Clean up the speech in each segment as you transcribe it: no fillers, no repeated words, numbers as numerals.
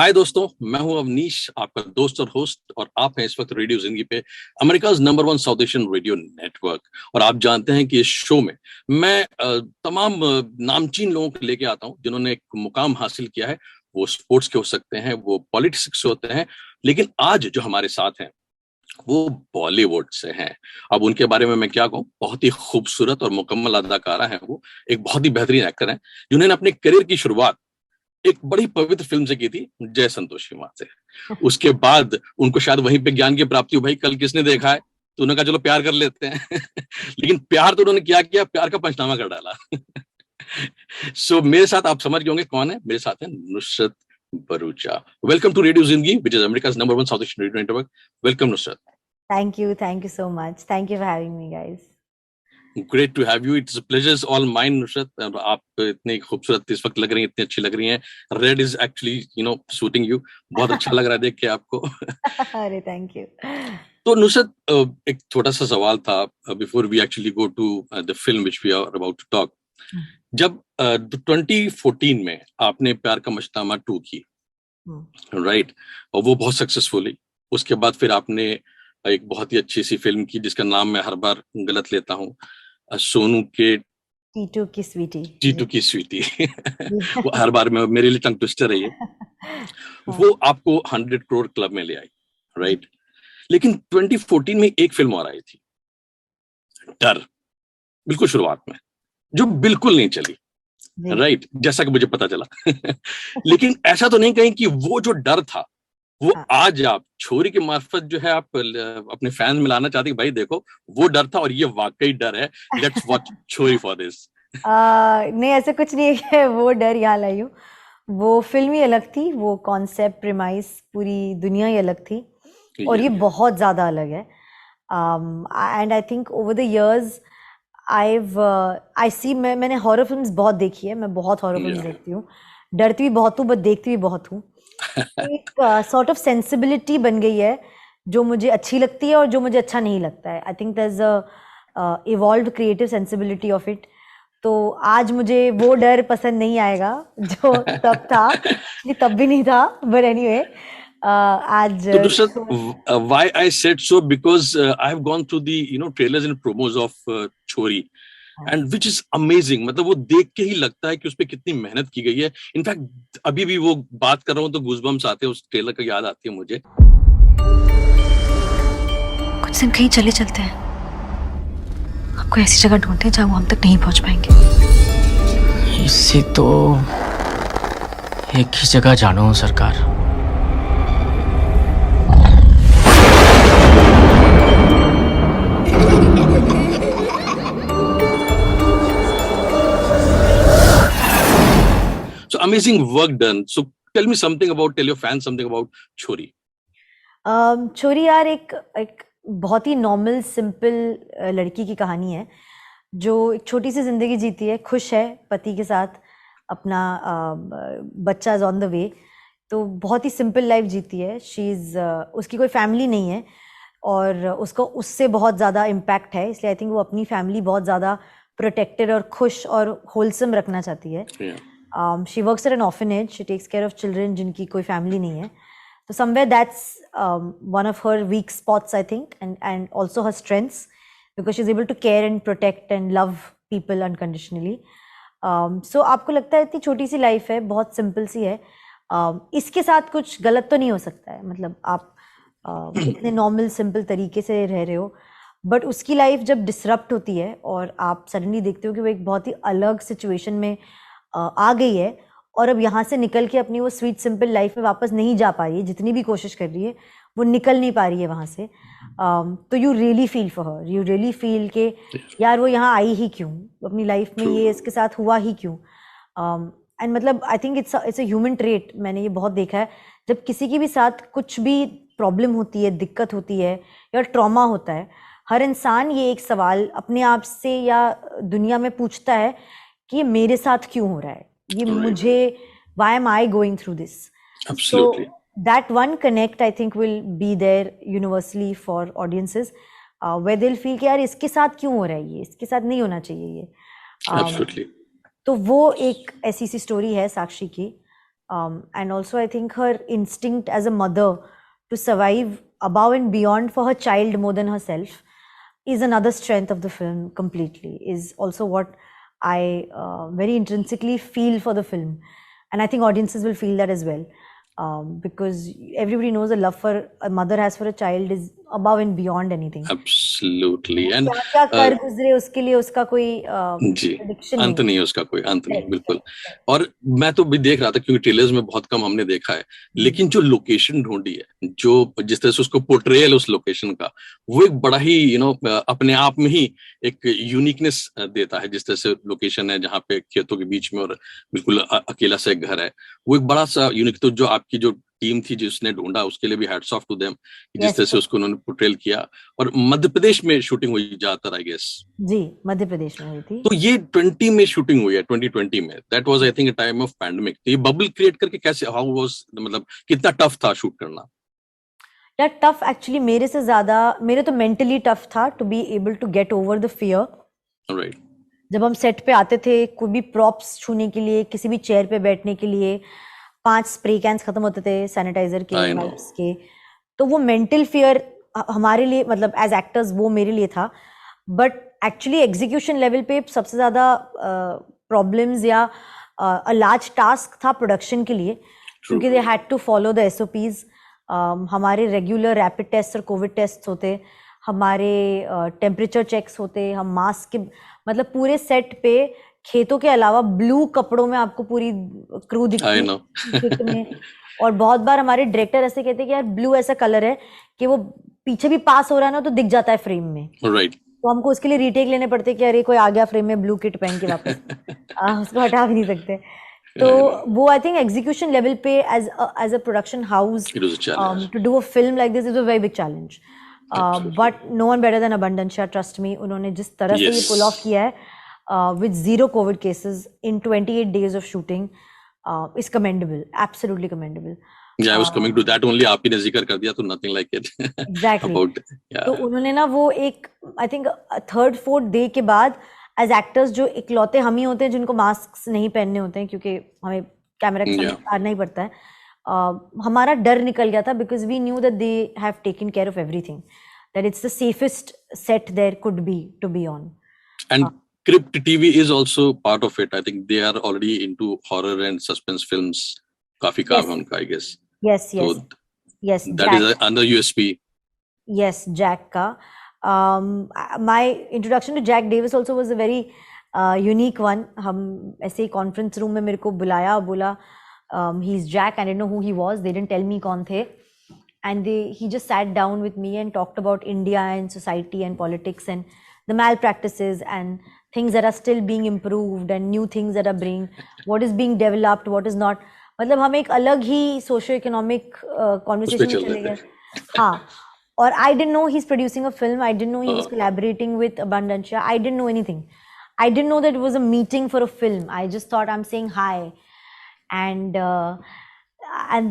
हाय दोस्तों, मैं हूं अवनीश, आपका दोस्त और होस्ट। और आप हैं इस वक्त रेडियो जिंदगी पे, America's number 1 South Asian radio network. और आप जानते हैं कि इस शो में मैं तमाम नामचीन लोगों को लेके आता हूं जिन्होंने एक मुकाम हासिल किया है। वो स्पोर्ट्स के हो सकते हैं, वो पॉलिटिक्स से होते हैं, लेकिन आज जो हमारे साथ हैं वो बॉलीवुड से हैं। अब उनके बारे में मैं क्या कहूँ, बहुत ही खूबसूरत और मुकम्मल अदाकारा है वो। एक बहुत ही बेहतरीन एक्टर हैं जिन्होंने अपने करियर की शुरुआत एक बड़ी पवित्र फिल्म से की थी, जय संतोषी मां से। उसके बाद उनको शायद वहीं पे ज्ञान की प्राप्ति हुई, भाई कल किसने देखा है, तो उन्होंने कहा चलो प्यार कर लेते हैं। लेकिन प्यार तो उन्होंने क्या किया, प्यार का पंचनामा कर डाला। मेरे साथ आप समझ गए होंगे कौन है। मेरे साथ है Nusrat Bharucha. Welcome to radio Zindagi, which is America's number 1 South Asian radio network. Welcome Nusrat. Thank you so much. Thank you for having me, guys. Great to have you, it's pleasure is all mine Nusrat. आप इतनी खूबसूरत इस वक्त लग रही हैं, इतनी अच्छी लग रही हैं। Red is actually suiting you. बहुत अच्छा लग रहा है देख के आपको। अरे थैंक यू। तो नुसरत, एक छोटा सा सवाल था before we actually go to the film which we are about to talk. जब 2014 में आपने प्यार का मशनामा 2 की, राइट, और वो बहुत सक्सेसफुली, उसके बाद फिर आपने एक बहुत ही अच्छी सी फिल्म की जिसका नाम मैं हर बार गलत लेता हूँ, सोनू के टीटू की स्वीटी। टीटू की स्वीटी। वो हर बार में मेरे लिए टंग ट्विस्टर है ये। वो आपको 100 करोड़ क्लब में ले आई, राइट। लेकिन 2014 में एक फिल्म और आई थी, डर, बिल्कुल शुरुआत में, जो बिल्कुल नहीं चली, राइट, जैसा कि मुझे पता चला। लेकिन ऐसा तो नहीं कहीं कि वो जो डर था वो आज आप छोरी के मार्फत जो है आप अपने फैंस में लाना चाहती, भाई देखो वो डर था और ये वाकई डर है, लेट्स वॉच छोरी फॉर दिस। नहीं, ऐसा कुछ नहीं है। वो डर यहाँ लाई हूँ। वो फिल्म ही अलग थी, वो कॉन्सेप्ट प्रीमाइस पूरी दुनिया ही अलग थी, और ये बहुत ज्यादा अलग है। And I think over the years I see, मैंने हॉरर फिल्म्स बहुत देखी है, मैं बहुत हॉरर फिल्म्स देखती हूँ, डरती भी बहुत हूँ बट देखती भी बहुत हूँ। एक सॉर्ट ऑफ सेंसिबिलिटी बन गई है जो मुझे अच्छी लगती है और जो मुझे अच्छा नहीं लगता है। I think there is a evolved creative sensibility of it. तो आज मुझे वो डर पसंद नहीं आएगा जो तब था। तब भी नहीं था, बट एनीवे आज why I said so, because I have gone through the trailers and promos of Chori, and which is amazing। मतलब वो देख के ही लगता है कि उसपे कितनी मेहनत की गई है। इनफैक्ट अभी भी वो बात कर रहा हूँ तो गूज़बम्स आते हैं, उस ट्रेलर का याद आती है मुझे। कुछ दिन कहीं चले चलते हैं, आपको ऐसी जगह ढूंढते हैं जहाँ वो हम तक नहीं पहुंच पाएंगे। इससे तो एक ही जगह जाना हो सरकार। So amazing work done. So tell me something about, tell your fans something about Chori. छोरी यार एक बहुत ही नॉर्मल सिंपल लड़की की कहानी है जो एक छोटी सी जिंदगी जीती है, खुश है पति के साथ, अपना बच्चा इज ऑन द वे, तो बहुत ही सिंपल लाइफ जीती है। उसकी कोई फैमिली नहीं है और उसको उससे बहुत ज़्यादा इम्पैक्ट है, इसलिए आई थिंक वो अपनी फैमिली बहुत ज़्यादा प्रोटेक्टेड और खुश और होलसम रखना चाहती है। She works at an orphanage, she takes care of children जिनकी कोई फैमिली नहीं है। So somewhere that's one of her weak spots, I think, and also her strengths, because she's able to care and protect and love people unconditionally. So आपको लगता है इतनी छोटी सी life है, बहुत सिंपल सी है, इसके साथ कुछ गलत तो नहीं हो सकता है। मतलब आप इतने नॉर्मल सिंपल तरीके से रह रहे हो, बट उसकी लाइफ जब डिसरप्ट होती है और आप सडनली देखते हो कि वो एक बहुत ही अलग सिचुएशन में आ गई है और अब यहाँ से निकल के अपनी वो स्वीट सिंपल लाइफ में वापस नहीं जा पा रही है, जितनी भी कोशिश कर रही है वो निकल नहीं पा रही है वहाँ से। तो you really feel for her, you really feel के यार वो यहाँ आई ही क्यों, अपनी लाइफ में ये इसके साथ हुआ ही क्यों। एंड मतलब आई think it's a human trait, मैंने ये बहुत देखा है, जब किसी के भी साथ कुछ भी प्रॉब्लम होती है, दिक्कत होती है या ट्रॉमा होता है, हर इंसान ये एक सवाल अपने आप से या दुनिया में पूछता है कि ये मेरे साथ क्यों हो रहा है, ये मुझे, why am I going through this? Absolutely. So that one connect I think will be there universally for audiences, where they'll feel कि यार इसके साथ क्यों हो रहा है ये, इसके साथ नहीं होना चाहिए ये। Absolutely. तो वो एक ऐसी सी स्टोरी है साक्षी की, And also I think her instinct as a mother to survive above and beyond for her child more than herself is another strength of the film completely, is also what I very intrinsically feel for the film, and I think audiences will feel that as well, because everybody knows the love for a mother has for a child is above and beyond anything. Absolutely. And क्या क्या कर गुजरे उसके लिए उसका कोई जी prediction अंत नहीं नहीं है उसका, कोई अंत नहीं, Correct, बिल्कुल। correct. और मैं तो भी देख रहा था क्योंकि ट्रेलर्स में बहुत कम हमने देखा है, लेकिन जो लोकेशन ढूंढी है, जो जिस तरह से उसको पोर्ट्रेयल उस लोकेशन का, वो एक बड़ा ही अपने आप में ही एक यूनिकनेस देता है। जिस तरह से लोकेशन है जहाँ पे खेतों के बीच में और बिल्कुल अकेला सा एक घर है, वो एक बड़ा सा यूनिक। तो जो आपकी जो टीम थी जिसने ढूंढा, उसके लिए भी हैट्स ऑफ टू देम, जिस तरह से उसको उन्होंने पोर्ट्रेल किया। और मध्य प्रदेश में शूटिंग हुई ज्यादातर, आई गेस। जी, मध्य प्रदेश में हुई थी। तो ये 20 में शूटिंग हुई है, 2020 में। That was I think a time of pandemic. तो ये बबल क्रिएट करके कैसे, हाउ वाज, मतलब कितना टफ था शूट करना? यार टफ एक्चुअली मेरे से ज्यादा, मेरे तो मेंटली टफ था to be able to get over the fear. Right. जब हम सेट पे आते थे, कोई भी प्रॉप्स छूने के लिए, किसी भी चेयर पे बैठने के लिए 5 स्प्रे कैंस खत्म होते थे सैनिटाइजर के, वाइप्स के, तो वो मेंटल फियर हमारे लिए, मतलब एज एक्टर्स वो मेरे लिए था। बट एक्चुअली एग्जीक्यूशन लेवल पे सबसे ज्यादा प्रॉब्लम्स या अ लार्ज टास्क था प्रोडक्शन के लिए, क्योंकि they had to follow the SOPs. हमारे रेगुलर रैपिड टेस्ट और कोविड टेस्ट होते, हमारे टेम्परेचर चेक्स होते, हम मास्क के, मतलब पूरे सेट पे खेतों के अलावा ब्लू कपड़ों में आपको पूरी क्रू दिखती में। और बहुत बार हमारे डायरेक्टर ऐसे कहते हैं कि यार ब्लू ऐसा कलर है कि वो पीछे भी पास हो रहा है ना तो दिख जाता है फ्रेम में। राइट। तो हमको उसके लिए रीटेक लेने पड़ते कि अरे कोई आ गया फ्रेम में ब्लू किट पहन के वापस, उसको हटा भी नहीं सकते। तो वो आई थिंक एग्जीक्यूशन लेवल पे as a production house to do a film like this is a very big challenge. But no one better than Abundantia, trust me. उन्होंने जिस तरह से ये पुल ऑफ किया है with 0 COVID cases in 28 days of shooting is commendable, absolutely commendable. Yeah, I was coming to that only. आप ही ने जिक्र कर दिया तो nothing like it. Exactly. About, yeah. तो उन्होंने ना वो एक I think 3rd 4th day के बाद as actors जो इकलौते हम ही होते हैं जिनको मास्क नहीं पहनने होते हैं, क्योंकि हमें कैमरा के सामने आना ही पड़ता है, हमारा डर निकल गया था, because we knew that they have taken care of everything, that it's the safest set there could be to be on. And Crypt TV is also part of it. I think they are already into horror and suspense films. काफी काम है उनका, I guess. Yes, yes, so, yes. That Jack. Is another USP. Yes, Jack का. My introduction to Jack Davis also was a very unique one. हम ऐसे ही conference room में मेरे को बुलाया, बोला he's Jack. I didn't know who he was. They didn't tell me कौन थे. And he just sat down with me and talked about India and society and politics and the malpractices and things that are still being improved and new things that are being, what is being developed, what is not. मतलब हम एक अलग ही socio economic conversation में चले गए। हाँ, और I didn't know he's producing a film. I didn't know he was collaborating with Abundancia. I didn't know anything. I didn't know that it was a meeting for a film. I just thought I'm saying hi. And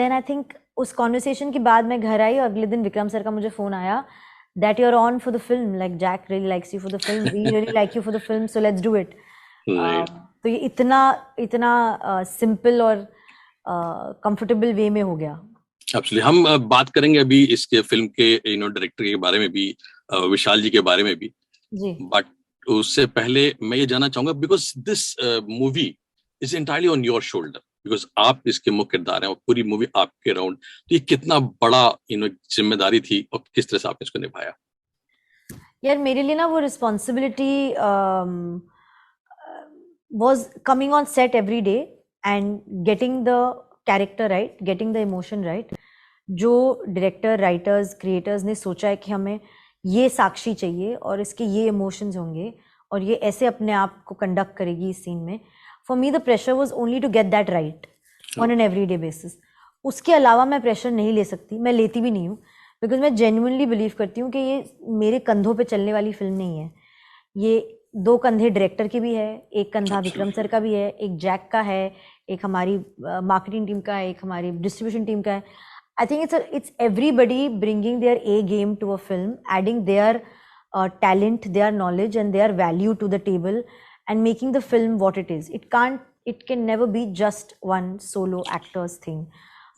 then I think उस conversation के बाद मैं घर आई और अगले दिन Vikram sir का मुझे फोन आया that you're on for the film, like Jack really likes you for the film, we really like you for the film, so let's do it. तो ये इतना simple और comfortable way में हो गया। Absolutely. हम बात करेंगे अभी इसके फिल्म के डायरेक्टर के बारे में भी, विशाल जी के बारे में भी जी। बट उससे पहले मैं ये जानना चाहूंगा, because this movie is entirely on your shoulder, because आप इसके मुख्य किरदार हैं और पूरी मूवी आपके अराउंड। तो ये कितना बड़ा जिम्मेदारी थी और किस तरह से आपने इसको निभाया? यार मेरे लिए ना वो responsibility was coming on set every day and getting the character right, getting the emotion right. जो डायरेक्टर, राइटर्स, क्रिएटर्स ने सोचा है कि हमें ये साक्षी चाहिए और इसके ये इमोशंस होंगे और ये ऐसे अपने आप को कंडक्ट करेगी इस सीन में। For me, the pressure was only to get that right on an everyday basis. उसके अलावा मैं प्रेशर नहीं ले सकती, मैं लेती भी नहीं हूँ, बिकॉज मैं जेन्युइनली बिलीव करती हूँ कि ये मेरे कंधों पे चलने वाली फिल्म नहीं है। ये 2 कंधे डायरेक्टर के भी है, एक कंधा विक्रम सर का भी है, एक जैक का है, एक हमारी मार्केटिंग टीम का है, एक हमारी डिस्ट्रीब्यूशन टीम का है। I think it's everybody bringing their A game to a film, adding their talent, their knowledge and their value to the table and making the film what it is. it can never be just one solo actor's thing.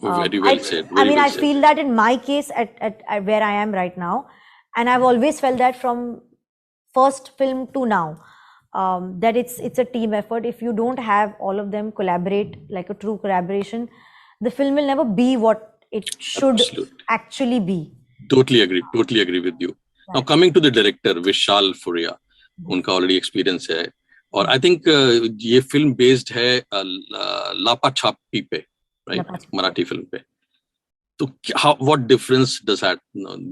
Very well said. I Very mean, well I said. feel that in my case, at where I am right now, and I've always felt that from first film to now, that it's a team effort. If you don't have all of them collaborate like a true collaboration, the film will never be what it should Absolutely. actually be. Totally agree with you. Now coming to the director Vishal Furia, उनका already experience है और I think ये film based है Lapachhapi पे, right, Marathi film पे. तो what difference does that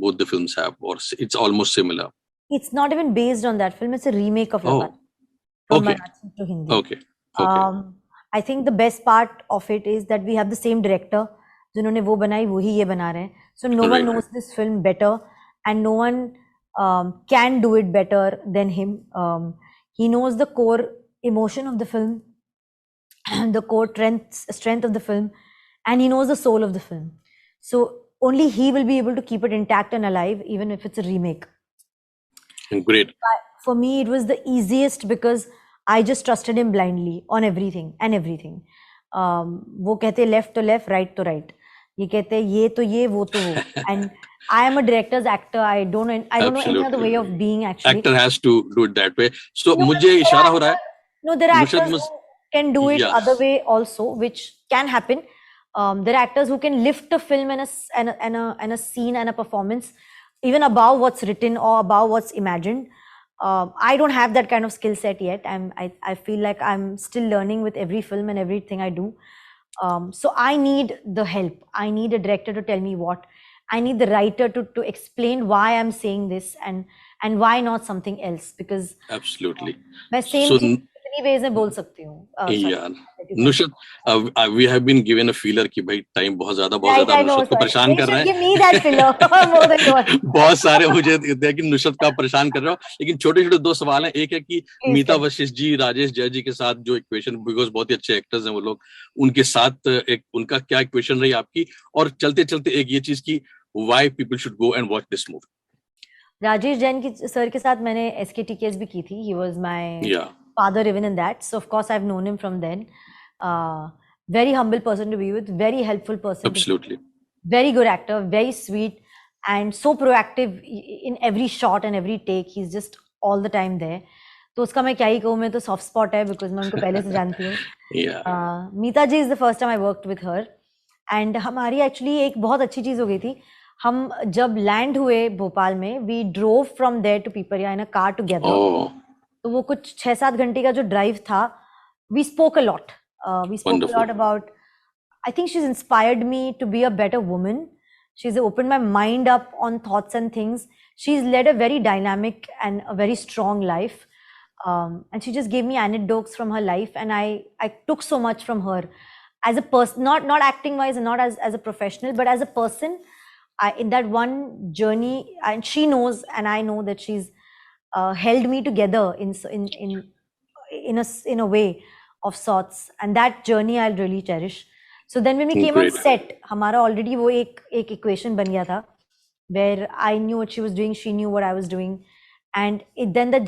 both the films have, और it's almost similar? It's not even based on that film. It's a remake of Lapa. From Marathi to Hindi. Okay. I think the best part of it is that we have the same director. जिन्होंने वो बनाई वही ये बना रहे हैं. So no one knows this film better, and no one can do it better than him. He knows the core emotion of the film, the core strength of the film, and he knows the soul of the film. So only he will be able to keep it intact and alive, even if it's a remake. Great. But for me, it was the easiest because I just trusted him blindly on everything and everything. वो कहते left to left, right to right. ये कहते ये तो ये, वो तो वो. And I am a director's actor. I don't know any other way of being actually. Actor has to do it that way. So मुझे इशारा हो रहा है. No, there are actors who can do it other way also, which can happen. There are actors who can lift a film and a scene and a performance even above what's written or above what's imagined. I don't have that kind of skill set yet. I feel like I'm still learning with every film and everything I do. So I need the help. I need a director to tell me what. I need the writer to explain why I'm saying this and why not something else, because absolutely. मैं same thing many ways में बोल सकती हूँ. Yeah. Nushat, we have been given a feeler कि भाई time बहुत ज्यादा नुसरत को परेशान कर रहे हैं. Give me that filler more than one. बहुत सारे मुझे कहते हैं कि नुसरत का परेशान कर रहे हो, लेकिन छोटे छोटे दो सवाल हैं. एक है कि मीता वशिष्ठ जी, राजेश जय जी के साथ जो इक्वेशन, बिकॉज बहुत ही अच्छे एक्टर्स हैं वो लोग, उनके साथ एक उनका क्या इक्वेशन रही आपकी, और चलते चलते एक ये चीज की why people should go and watch this movie. Rajesh Jain की सर के साथ मैंने SKTKS भी की थी. He was my father even in that. So of course I've known him from then. Very humble person to be with, very helpful person. Absolutely. Very good actor, very sweet, and so proactive in every shot and every take. He's just all the time there. तो उसका मैं क्या ही कहूँ, मैं तो soft spot है because मैं उनको पहले से जानती हूँ. मीता जी is the first time I worked with her. And हमारी actually एक बहुत अच्छी चीज़ हो गई थी. हम जब लैंड हुए भोपाल में, we drove from there to Pipariya in a car together. तो वो कुछ 6-7 घंटे का जो ड्राइव था, we spoke a lot. We spoke a lot about, I think she is inspired me to be a better woman. She is open my mind up on thoughts and things. She is led a very dynamic and a very strong life. And she just gave me anecdotes from her life, and I took so much from her as a person, not acting wise and not as a professional, but as a person. In that one journey, and she knows and I know that she's held me together in a way of sorts, and that journey I'll really cherish. So then when we came on set, हमारा already वो एक equation बन गया था, where I knew what she was doing, she knew what I was doing, and then the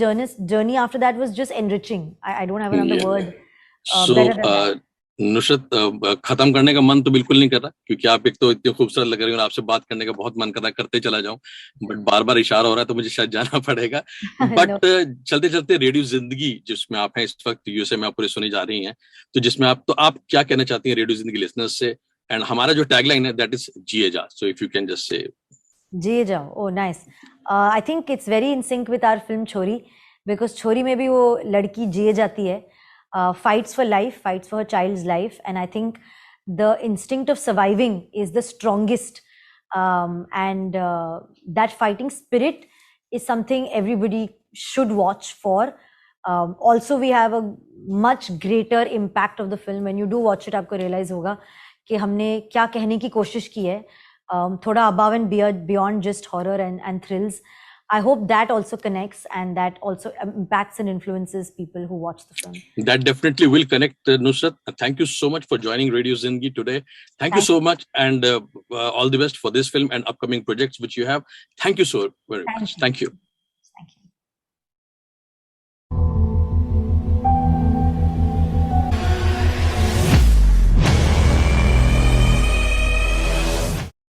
journey after that was just enriching. I don't have another word better than that. Nusrat, खत्म करने का मन तो बिल्कुल नहीं कर रहा, क्योंकि आप एक तो इतने खूबसूरत लग रही हो और आपसे बात करने का बहुत मन कर रहा है, करते चला जाऊं, बट बार बार इशारा हो रहा है तो मुझे शायद जाना पड़ेगा. बट चलते चलते रेडियो जिंदगी जिसमें आप हैं इस वक्त, यूएसए में आप पूरे सुनी जा रही हैं, तो जिसमें आप क्या कहना चाहती हैं रेडियो जिंदगी लिसनर्स से? एंड हमारा जो टैगलाइन है दैट इज जिए जा. So if you can just say जिए जाओ. Oh nice. I think it's very in sync with our film Chhori, because Chhori में भी वो लड़की जिए जाती है. Fights for life, fights for her child's life, and I think the instinct of surviving is the strongest, and that fighting spirit is something everybody should watch for. Also we have a much greater impact of the film. When you do watch it, आपको realize होगा कि हमने क्या कहने की कोशिश की है, थोड़ा above and beyond just horror and thrills. I hope that also connects, and that also impacts and influences people who watch the film. That definitely will connect, Nusrat. Thank you so much for joining Radio Zindagi today. Thank you so much, and all the best for this film and upcoming projects which you have. Thank you so very much. Thank you.